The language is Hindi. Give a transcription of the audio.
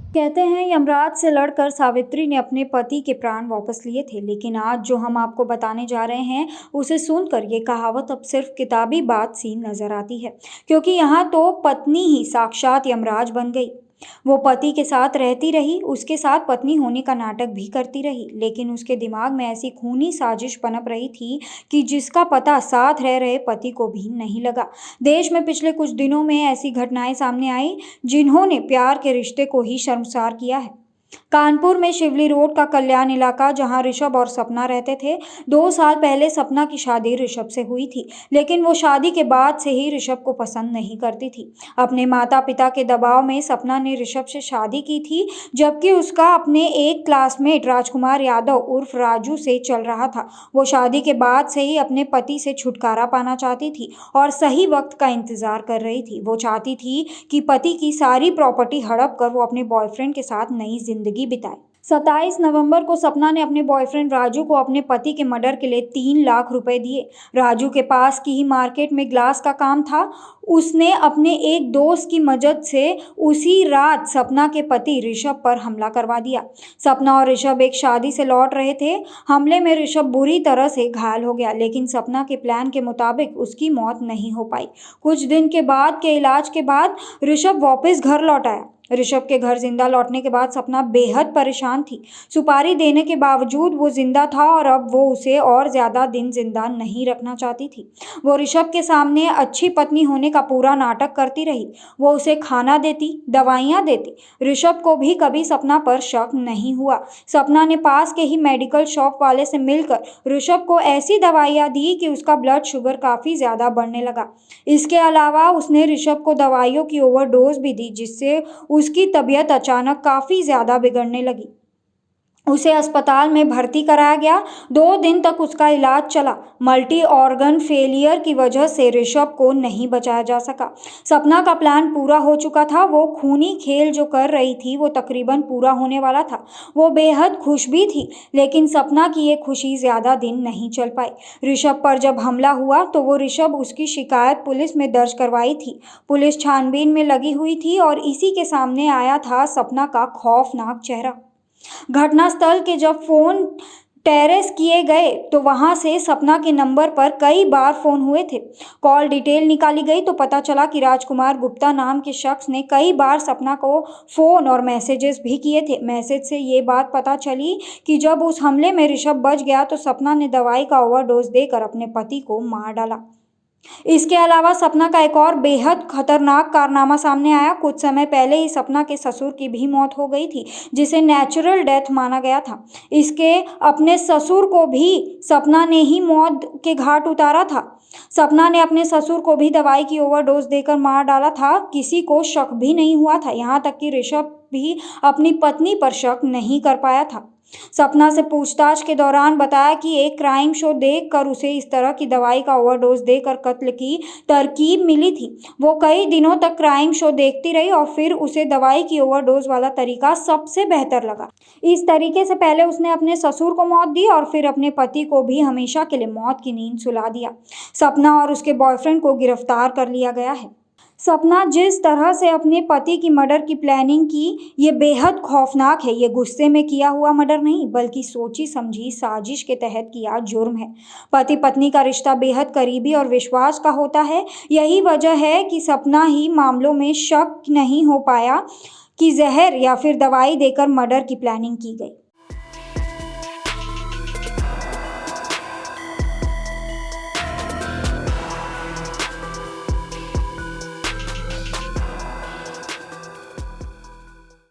कहते हैं यमराज से लड़कर सावित्री ने अपने पति के प्राण वापस लिए थे, लेकिन आज जो हम आपको बताने जा रहे हैं उसे सुनकर ये कहावत अब सिर्फ किताबी बात सी नजर आती है, क्योंकि यहाँ तो पत्नी ही साक्षात यमराज बन गई। वो पति के साथ रहती रही, उसके साथ पत्नी होने का नाटक भी करती रही, लेकिन उसके दिमाग में ऐसी खूनी साजिश पनप रही थी कि जिसका पता साथ रह रहे पति को भी नहीं लगा। देश में पिछले कुछ दिनों में ऐसी घटनाएं सामने आई जिन्होंने प्यार के रिश्ते को ही शर्मसार किया है। कानपुर में शिवली रोड का कल्याण इलाका, जहां ऋषभ और सपना रहते थे। 2 साल पहले सपना की शादी ऋषभ से हुई थी, लेकिन वो शादी के बाद से ही ऋषभ को पसंद नहीं करती थी। अपने माता पिता के दबाव में सपना ने ऋषभ से शादी की थी, जबकि उसका अपने एक क्लासमेट राजकुमार यादव उर्फ राजू से चल रहा था। वो शादी के बाद से ही अपने पति से छुटकारा पाना चाहती थी और सही वक्त का इंतजार कर रही थी। वो चाहती थी कि पति की सारी प्रॉपर्टी हड़प कर वो अपने बॉयफ्रेंड के साथ नई जिंदगी बिताए। 27 नवंबर को सपना ने अपने बॉयफ्रेंड राजू को अपने पति के मर्डर के लिए 3 लाख रुपए दिए। राजू के पास की ही मार्केट में ग्लास का काम था। उसने अपने एक दोस्त की मदद से उसी रात सपना के पति ऋषभ पर हमला करवा दिया। सपना और ऋषभ एक शादी से लौट रहे थे। हमले में ऋषभ बुरी तरह से घायल हो गया, लेकिन सपना के प्लान के मुताबिक उसकी मौत नहीं हो पाई। कुछ दिन के बाद के इलाज के बाद ऋषभ वापस घर लौट आया। ऋषभ के घर जिंदा लौटने के बाद सपना बेहद परेशान थी। सुपारी देने के बावजूद वो जिंदा था और अब वो उसे और ज्यादा दिन जिंदा नहीं रखना चाहती थी। वो ऋषभ के सामने अच्छी पत्नी होने का पूरा नाटक करती रही। वो उसे खाना देती, दवाइयां देती। ऋषभ को भी कभी सपना पर शक नहीं हुआ। सपना ने पास के ही मेडिकल शॉप वाले से मिलकर ऋषभ को ऐसी दवाइयां दी कि उसका ब्लड शुगर काफी ज्यादा बढ़ने लगा। इसके अलावा उसने ऋषभ को दवाइयों की ओवरडोज भी दी, जिससे उसकी तबीयत अचानक काफी ज्यादा बिगड़ने लगी। उसे अस्पताल में भर्ती कराया गया। 2 दिन तक उसका इलाज चला। मल्टी ऑर्गन फेलियर की वजह से ऋषभ को नहीं बचाया जा सका। सपना का प्लान पूरा हो चुका था। वो खूनी खेल जो कर रही थी वो तकरीबन पूरा होने वाला था। वो बेहद खुश भी थी, लेकिन सपना की ये खुशी ज्यादा दिन नहीं चल पाई। ऋषभ पर जब हमला हुआ तो वो ऋषभ उसकी शिकायत पुलिस में दर्ज करवाई थी। पुलिस छानबीन में लगी हुई थी और इसी के सामने आया था सपना का खौफनाक चेहरा। घटनास्थल के जब फोन टेरेस किए गए तो वहां से सपना के नंबर पर कई बार फोन हुए थे। कॉल डिटेल निकाली गई तो पता चला कि राजकुमार गुप्ता नाम के शख्स ने कई बार सपना को फोन और मैसेजेस भी किए थे। मैसेज से ये बात पता चली कि जब उस हमले में ऋषभ बच गया तो सपना ने दवाई का ओवरडोज देकर अपने पति को मार डाला। इसके अलावा सपना का एक और बेहद खतरनाक कारनामा सामने आया। कुछ समय पहले ही सपना के ससुर की भी मौत हो गई थी, जिसे नेचुरल डेथ माना गया था। इसके अपने ससुर को भी सपना ने ही मौत के घाट उतारा था। सपना ने अपने ससुर को भी दवाई की ओवरडोज देकर मार डाला था। किसी को शक भी नहीं हुआ था, यहाँ तक कि ऋषभ भी अपनी पत्नी पर शक नहीं कर पाया था। सपना से पूछताछ के दौरान बताया कि एक क्राइम शो देखकर उसे इस तरह की दवाई का ओवरडोज देकर कत्ल की तरकीब मिली थी। वो कई दिनों तक क्राइम शो देखती रही और फिर उसे दवाई की ओवरडोज वाला तरीका सबसे बेहतर लगा। इस तरीके से पहले उसने अपने ससुर को मौत दी और फिर अपने पति को भी हमेशा के लिए मौत की नींद सुला दिया। सपना और उसके बॉयफ्रेंड को गिरफ्तार कर लिया गया है। सपना जिस तरह से अपने पति की मर्डर की प्लानिंग की, ये बेहद खौफनाक है। ये गुस्से में किया हुआ मर्डर नहीं, बल्कि सोची समझी साजिश के तहत किया जुर्म है। पति पत्नी का रिश्ता बेहद करीबी और विश्वास का होता है। यही वजह है कि सपना ही मामलों में शक नहीं हो पाया कि जहर या फिर दवाई देकर मर्डर की प्लानिंग की गई।